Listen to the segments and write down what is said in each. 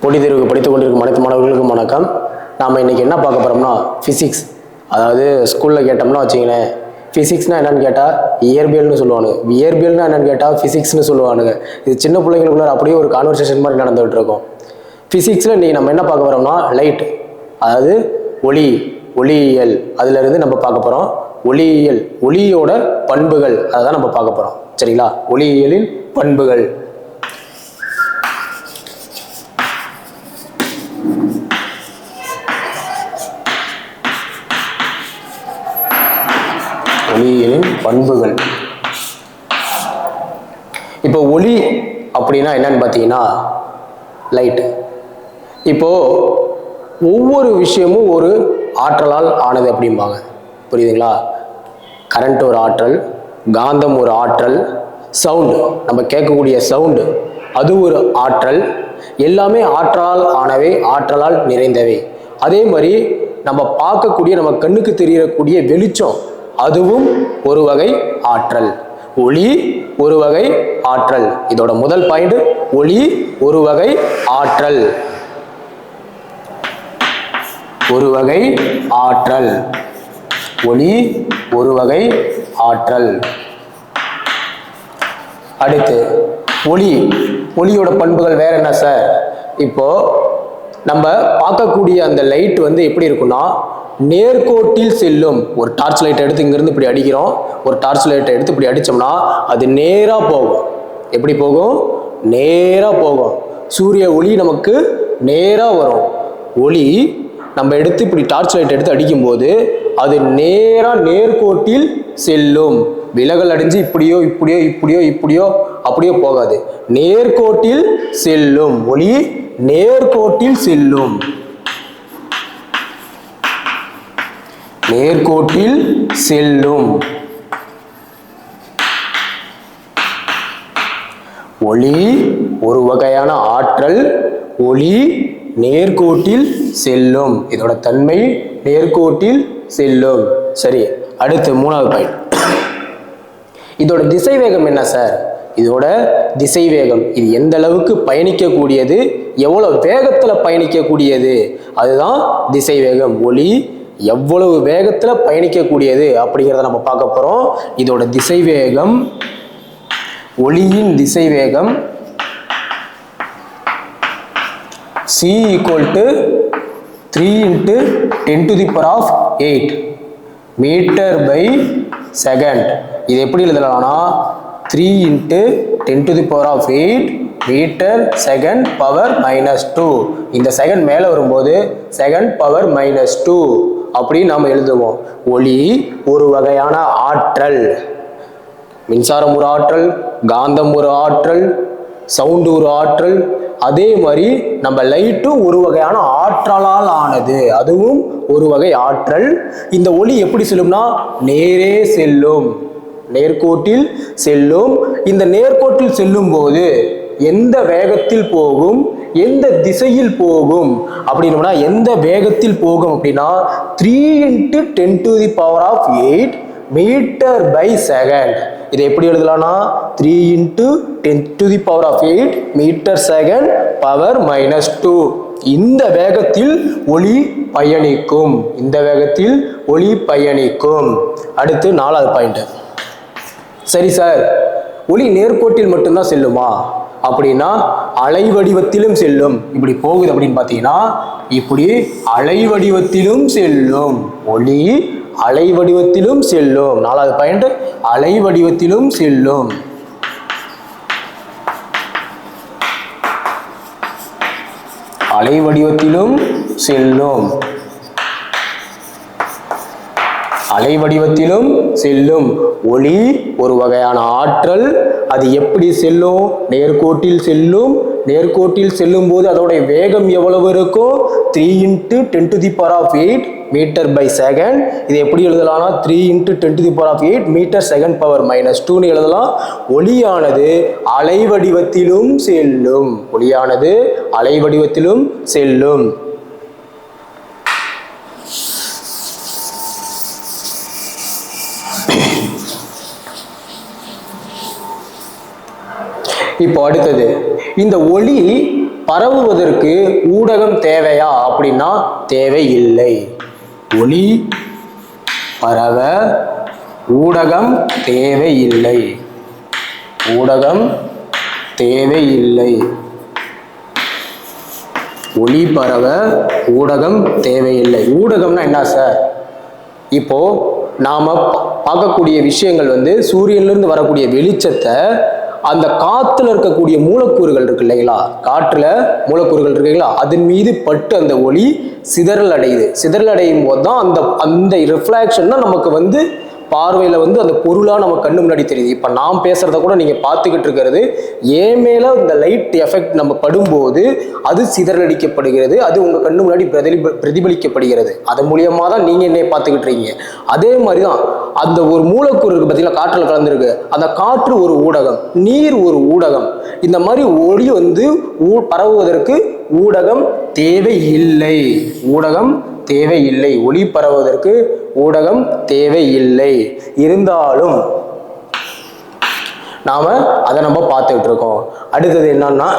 போட்டித் தேர்வுக்கு படித்துக் கொண்டிருக்கும் அனைத்து மாணவர்களுக்கும் வணக்கம். நாம் இன்றைக்கி என்ன பார்க்க போகிறோம்னா ஃபிசிக்ஸ். அதாவது ஸ்கூலில் கேட்டோம்னா வச்சிங்களேன், ஃபிசிக்ஸ்னால் என்னென்னு கேட்டால் இயற்பியல்னு சொல்லுவானுங்க, இயற்பியல்னா என்னென்னு கேட்டால் ஃபிசிக்ஸ்னு சொல்லுவானுங்க. இது சின்ன பிள்ளைங்களுக்குள்ள அப்படியே ஒரு கான்வர்சேஷன் மாதிரி நடந்துகிட்டு இருக்கும். ஃபிசிக்ஸில் இன்றைக்கி நம்ம என்ன பார்க்க போகிறோம்னா லைட், அதாவது ஒளியியல், அதிலிருந்து நம்ம பார்க்க போகிறோம். ஒளியியல், ஒளியோட பண்புகள், அதை தான் நம்ம பார்க்க போகிறோம். சரிங்களா? ஒளியியலின் பண்புகள். ஒளியியலின் பண்புகள். இப்போ ஒளி அப்படின்னா என்னன்னு பார்த்தீங்கன்னா லைட். இப்போ ஒவ்வொரு விஷயமும் ஒரு ஆற்றலால் ஆனது அப்படிம்பாங்க. புரியுதுங்களா? கரண்ட் ஒரு ஆற்றல், காந்தம் ஒரு ஆற்றல், சவுண்டு, நம்ம கேட்கக்கூடிய சவுண்டு அது ஒரு ஆற்றல். எல்லாமே ஆற்றலால் ஆனவை, ஆற்றலால் நிறைந்தவை. அதே மாதிரி நம்ம பார்க்கக்கூடிய, நம்ம கண்ணுக்கு தெரியக்கூடிய வெளிச்சம் அதுவும் ஒரு வகை ஆற்றல். ஒளி ஒரு வகை ஆற்றல். இதோட முதல் பாயிண்ட், ஒளி ஒரு வகை ஆற்றல். ஒரு வகை ஆற்றல். ஒளி ஒரு வகை ஆற்றல். அடுத்து ஒளியோட பண்புகள் வேற என்ன சார்? இப்போ நம்ம பார்க்கக்கூடிய அந்த லைட் எப்படி இருக்குன்னா நேர்கோட்டில் செல்லும். ஒரு டார்ச் லைட் எடுத்து இங்கிருந்து இப்படி அடிக்கிறோம், ஒரு டார்ச் லைட்டை எடுத்து இப்படி அடித்தோம்னா அது நேராக போகும். எப்படி போகும்? நேராக போகும். சூரிய ஒளி நமக்கு நேராக வரும். ஒளி நம்ம எடுத்து இப்படி டார்ச் லைட் எடுத்து அடிக்கும்போது அது நேராக நேர்கோட்டில் செல்லும். விலகல் அடைஞ்சு இப்படியோ இப்படியோ இப்படியோ இப்படியோ அப்படியோ போகாது, நேர்கோட்டில் செல்லும். ஒளி நேர்கோட்டில் செல்லும். நேர்கோட்டில் செல்லும். ஒளி ஒரு வகையான ஆற்றல். ஒளி நேர்கோட்டில் செல்லும். இதோட தன்மை நேர்கோட்டில் செல்லும். சரி, அடுத்து மூணாவது பாயிண்ட். இதோட திசை வேகம் என்ன சார்? இதோட திசை வேகம், இது எந்த அளவுக்கு பயணிக்கக்கூடியது, எவ்வளவு வேகத்தில் பயணிக்கக்கூடியது, அதுதான் திசை வேகம். ஒளி எவ்வளவு வேகத்தில் பயணிக்கக்கூடியது அப்படிங்கிறத நம்ம பார்க்க போகிறோம். இதோட திசை வேகம், ஒளியின் திசை வேகம் c = 3 × 10⁸ மீட்டர்/செகண்ட். இது எப்படி எழுதலாம்னா 3 × 10⁸ மீட்டர்/செகண்ட் பவர் -2. இந்த செகண்ட் மேலே வரும்போது செகண்ட் பவர் -2 அப்படின்னு நாம் எழுதுவோம். ஒளி ஒரு வகையான ஆற்றல். மின்சாரம் ஒரு ஆற்றல், காந்தம் ஒரு ஆற்றல், சவுண்டு ஒரு ஆற்றல். அதே மாதிரி நம்ம லைட்டும் ஒரு வகையான ஆற்றலால் ஆனது, அதுவும் ஒரு வகை ஆற்றல். இந்த ஒளி எப்படி செல்லும்னா நேரே செல்லும், நேர்கோட்டில் செல்லும். இந்த நேர்கோட்டில் செல்லும் போது எந்த வேகத்தில் போகும், எந்த திசையில் போகும் அப்படின்னா, எந்த வேகத்தில் போகும் அப்படின்னா 3 × 10⁸ மீட்டர்/செகண்ட். இதை எப்படி எழுதலாம்னா 3 × 10⁸ மீட்டர்/செகண்ட் பவர் -2. இந்த வேகத்தில் ஒளி பயணிக்கும். இந்த வேகத்தில் ஒளி பயணிக்கும். அடுத்து நாலாவது பாயிண்ட். சரி சார், ஒளி நேர்கோட்டில் மட்டும்தான் செல்லுமா அப்படின்னா அலை வடிவத்திலும் செல்லும். இப்படி போகுது அப்படின்னு பார்த்தீங்கன்னா இப்படி அலை வடிவத்திலும் செல்லும். ஒளி அலை வடிவத்திலும் செல்லும். நாலாவது பாயிண்ட், அலை வடிவத்திலும் செல்லும். அலை வடிவத்திலும் செல்லும். அலை வடிவத்திலும் செல்லும். ஒளி ஒரு வகையான ஆற்றல். அது எப்படி செல்லும்? நேர்கோட்டில் செல்லும். நேர்கோட்டில் செல்லும் போது அதோடைய வேகம் எவ்வளவு இருக்கும்? 3 × 10⁸ மீட்டர்/செகண்ட். இது எப்படி எழுதலாம்னா 3 × 10⁸ மீட்டர்/செகண்ட் பவர் -2 எழுதலாம். ஒளியானது அலை வடிவத்திலும் செல்லும். ஒளியானது அலை வடிவத்திலும் செல்லும். இப்போ அடுத்தது, இந்த ஒளி பரவுவதற்கு ஊடகம் தேவையா அப்படின்னா தேவையில்லை. ஒளி பரவ ஊடகம் தேவையில்லை. ஊடகம் தேவையில்லை. ஒளி பரவ ஊடகம் தேவையில்லை. ஊடகம்னா என்ன சார்? இப்போ நாம பார்க்கக்கூடிய விஷயங்கள் வந்து சூரியன்லேருந்து வரக்கூடிய வெளிச்சத்தை அந்த காத்துல இருக்கக்கூடிய மூலக்கூறுகள் இருக்கு இல்லைங்களா, காற்றுல மூலக்கூறுகள் இருக்குங்களா, அதன் மீது பட்டு அந்த ஒளி சிதறல் அடையுது. சிதறல் அடையும் போது தான் அந்த அந்த ரிஃப்ளாக்ஷன் தான் நமக்கு வந்து பார்வையில் வந்து அந்த பொருளாக நம்ம கண்ணு முன்னாடி தெரியுது. இப்போ நாம் பேசுகிறத கூட நீங்கள் பார்த்துக்கிட்டு இருக்கிறது ஏன் மேலே இந்த லைட் எஃபெக்ட் நம்ம படும்போது அது சிதறடிக்கப்படுகிறது, அது உங்கள் கண்ணு முன்னாடி பிரதிபலிக்கப்படுகிறது. அதன் மூலியமாக தான் நீங்கள் என்னை பார்த்துக்கிட்டு இருக்கீங்க. அதே மாதிரி தான் அந்த ஒரு மூலக்கூறு இருக்குது பார்த்தீங்கன்னா, காற்றில் கலந்துருக்கு. அந்த காற்று ஒரு ஊடகம், நீர் ஒரு ஊடகம். இந்த மாதிரி ஒளி வந்து பரவுவதற்கு ஊடகம் தேவையில்லை. ஊடகம் தேவையில்லை. ஒளி பரவுவதற்கு ஊடகம் தேவையில்லை. இருந்தாலும் நாம அதை நம்ம பார்த்துக்கிட்டு இருக்கோம். அடுத்தது என்னன்னா,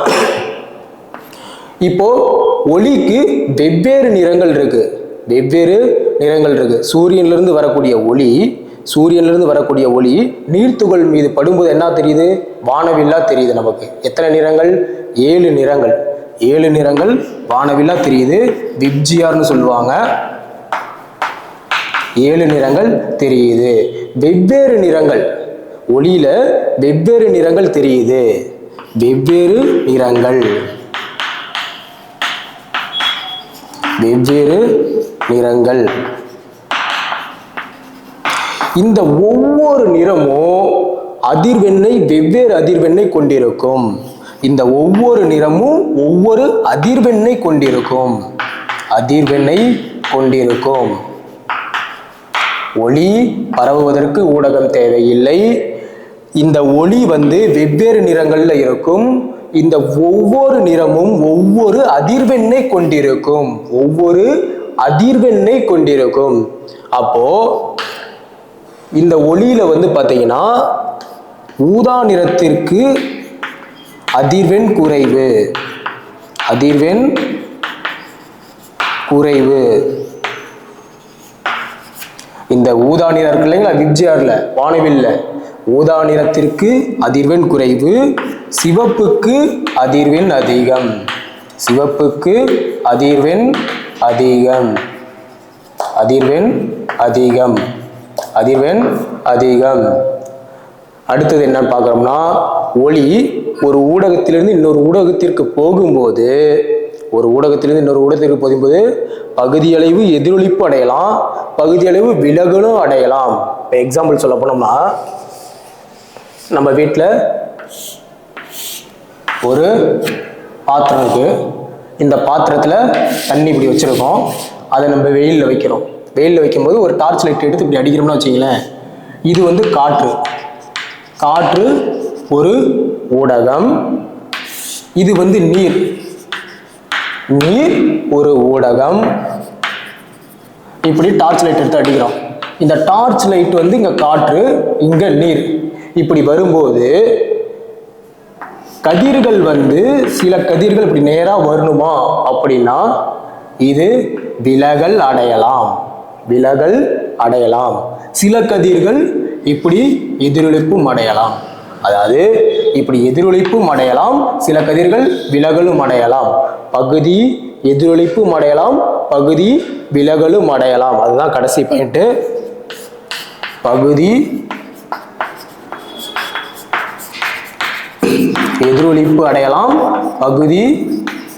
இப்போ ஒளிக்கு வெவ்வேறு நிறங்கள் இருக்கு. வெவ்வேறு நிறங்கள் இருக்கு. சூரியனிலிருந்து வரக்கூடிய ஒளி நீர்த்துகள் மீது படும்போது என்ன தெரியுது? வானவில்லா தெரியுது. நமக்கு எத்தனை நிறங்கள்? 7 நிறங்கள். 7 நிறங்கள் வானவில்லா தெரியுது. விப்ஜிஆர்னு சொல்லுவாங்க. 7 நிறங்கள் தெரியுது. வெவ்வேறு நிறங்கள் ஒளியில வெவ்வேறு நிறங்கள் தெரியுது. வெவ்வேறு நிறங்கள், வெவ்வேறு நிறங்கள். இந்த ஒவ்வொரு நிறமும் அதிர்வெண்ணை வெவ்வேறு அதிர்வெண்ணை கொண்டிருக்கும். இந்த ஒவ்வொரு நிறமும் ஒவ்வொரு அதிர்வெண்ணை கொண்டிருக்கும். அதிர்வெண்ணை கொண்டிருக்கும். ஒளி பரவுவதற்கு ஊடகம் தேவையில்லை. இந்த ஒளி வந்து வெவ்வேறு நிறங்கள்ல இருக்கும். இந்த ஒவ்வொரு நிறமும் ஒவ்வொரு அதிர்வெண்ணை கொண்டிருக்கும். ஒவ்வொரு அதிர்வெண்ணை கொண்டிருக்கும். அப்போ இந்த ஒளியில வந்து பார்த்தீங்கன்னா ஊதா நிறத்திற்கு அதிர்வெண் குறைவு. அதிர்வெண் குறைவு. இந்த ஊதா நிறம் இருக்கு இல்லைங்களா, விப்ஜிஆர்ல வானவில்ல, ஊதா நிறத்திற்கு அதிர்வெண் குறைவு. சிவப்புக்கு அதிர்வெண் அதிகம். சிவப்புக்கு அதிர்வெண் அதிகம். அதிர்வெண் அதிகம். அதிர்வெண் அதிகம். அடுத்தது என்ன பார்க்குறோம்னா, ஒளி ஒரு ஊடகத்திலிருந்து இன்னொரு ஊடகத்திற்கு போகும்போது பகுதியளவு எதிரொலிப்பு அடையலாம், பகுதியளவு விலகலும் அடையலாம். இப்போ எக்ஸாம்பிள் சொல்ல போனோம்னா, நம்ம வீட்டில் ஒரு பாத்திரம் இருக்கு. இந்த பாத்திரத்தில் தண்ணி இப்படி வச்சுருக்கோம். அதை நம்ம வெயிலில் வைக்கிறோம். வெயிலில் வைக்கும்போது ஒரு டார்ச் லைட் எடுத்து இப்படி அடிக்கிறோம்னா வச்சிங்களேன், இது வந்து காற்று. காற்று ஒரு ஊடகம். இது வந்து நீர். நீர் ஒரு ஊடகம். இப்படி டார்ச் லைட் எடுத்து அடிக்கிறோம். இந்த டார்ச் லைட் வந்து இங்க காற்று, இங்க நீர். இப்படி வரும்போது கதிர்கள் வந்து சில கதிர்கள் இப்படி நேரா வரணுமா அப்படின்னா இது விலகல் அடையலாம். விலகல் அடையலாம். சில கதிர்கள் இப்படி எதிரொலிப்பும் அடையலாம். அதாவது இப்படி எதிரொலிப்பும் அடையலாம், சில கதிர்கள் விலகலும் அடையலாம். பகுதி எதிரொலிப்பும் அடையலாம், பகுதி விலகலும் அடையலாம். அதுதான் கடைசி பாயிண்ட். பகுதி எதிரொலிப்பு அடையலாம், பகுதி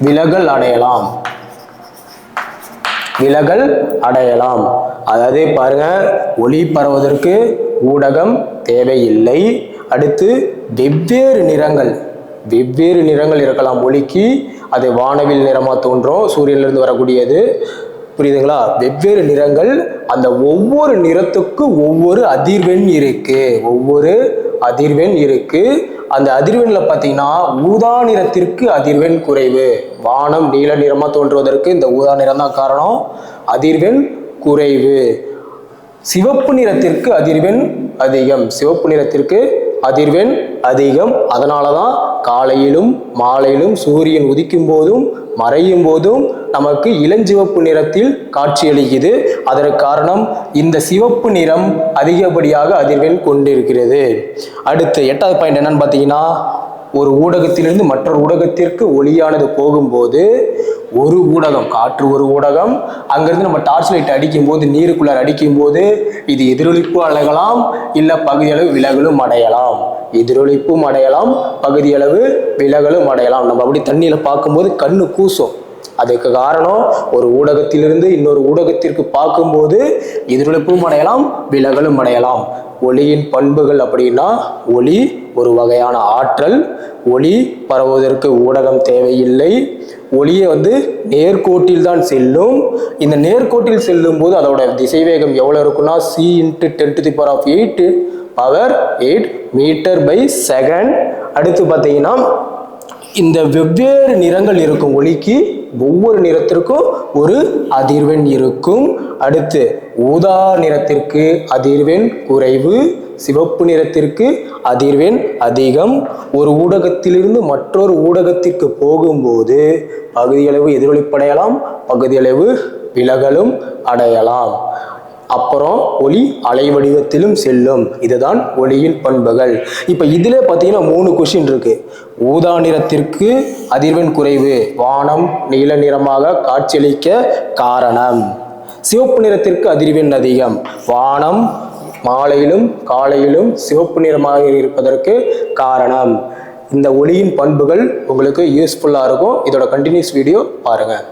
விலகல் அடையலாம். விலகல் அடையலாம். அதாவது பாருங்க, ஒளி பரவுவதற்கு ஊடகம் தேவையில்லை. அடுத்து வெவ்வேறு நிறங்கள் இருக்கலாம் ஒளிக்கு. அது வானவில் நிறமா தோன்றும், சூரியனிலிருந்து வரக்கூடியது. புரியுதுங்களா? வெவ்வேறு நிறங்கள். அந்த ஒவ்வொரு நிறத்துக்கு ஒவ்வொரு அதிர்வெண் இருக்கு. ஒவ்வொரு அதிர்வெண் இருக்கு. அந்த அதிர்வெண்ல பார்த்தீங்கன்னா ஊதா நிறத்திற்கு அதிர்வெண் குறைவு. வானம் நீல நிறமா தோன்றுவதற்கு இந்த ஊதா நிறம் தான் காரணம். அதிர்வெண் குறைவு. சிவப்பு நிறத்திற்கு அதிர்வெண் அதிகம். சிவப்பு நிறத்திற்கு அதிர்வெண் அதிகம். அதனால தான் காலையிலும் மாலையிலும் சூரியன் உதிக்கும் போதும் மறையும் போதும் நமக்கு இளஞ்சிவப்பு நிறத்தில் காட்சியளிக்குது. அதற்கு காரணம் இந்த சிவப்பு நிறம் அதிகப்படியாக அதிர்வெண் கொண்டிருக்கிறது. அடுத்து 8வது பாயிண்ட் என்னன்னு பார்த்தீங்கன்னா, ஒரு ஊடகத்திலிருந்து மற்றொரு ஊடகத்திற்கு ஒளியானது போகும்போது ஒரு ஊடகம், காற்று ஒரு ஊடகம், அங்கிருந்து நம்ம டார்ச் லைட் அடிக்கும் போது, நீருக்குள்ளார் அடிக்கும் போது இது எதிரொலிப்பு அடையலாம், இல்லை பகுதியளவு விலகலும் அடையலாம். எதிரொலிப்பும் அடையலாம், பகுதியளவு விலகலும் அடையலாம். நம்ம அப்படி தண்ணியில பார்க்கும்போது கண்ணு கூசும். அதுக்கு காரணம் ஒரு ஊடகத்திலிருந்து இன்னொரு ஊடகத்திற்கு பார்க்கும்போது எதிரொலிப்பும் அடையலாம், விலகலும் அடையலாம். ஒளியின் பண்புகள் அப்படின்னா, ஒளி ஒரு வகையான ஆற்றல். ஒளி பரவுவதற்கு ஊடகம் தேவையில்லை. ஒளியை நேர்கோட்டில் தான் செல்லும். இந்த நேர்கோட்டில் செல்லும் போது அதோட திசைவேகம் எவ்வளவு இருக்குன்னா, c × 10⁸ பவர் 8 மீட்டர்/செகண்ட். அடுத்து பார்த்தீங்கன்னா, இந்த வெவ்வேறு நிறங்கள் இருக்கும் ஒளிக்கு ஒவ்வொரு நிறத்திற்கும் ஒரு அதிர்வெண் இருக்கும். அடுத்து ஊதா நிறத்திற்கு அதிர்வெண் குறைவு, சிவப்பு நிறத்திற்கு அதிர்வெண் அதிகம். ஒரு ஊடகத்திலிருந்து மற்றொரு ஊடகத்திற்கு போகும்போது பகுதியளவு எதிரொலிப்படையலாம், பகுதியளவு விலகலும் அடையலாம். அப்புறம் ஒளி அலை வடிவத்திலும் செல்லும். இதுதான் ஒளியின் பண்புகள். இப்போ இதிலே பார்த்தீங்கன்னா 3 கொஸ்டின் இருக்கு. ஊதா நிறத்திற்கு அதிர்வெண் குறைவு, வானம் நீல நிறமாக காட்சியளிக்க காரணம். சிவப்பு நிறத்திற்கு அதிர்வெண் அதிகம், வானம் மாலையிலும் காலையிலும் சிவப்பு நிறமாக இருப்பதற்கு காரணம். இந்த ஒளியின் பண்புகள் உங்களுக்கு யூஸ்ஃபுல்லாக இருக்கும். இதோட கண்டினியூஸ் வீடியோ பாருங்கள்.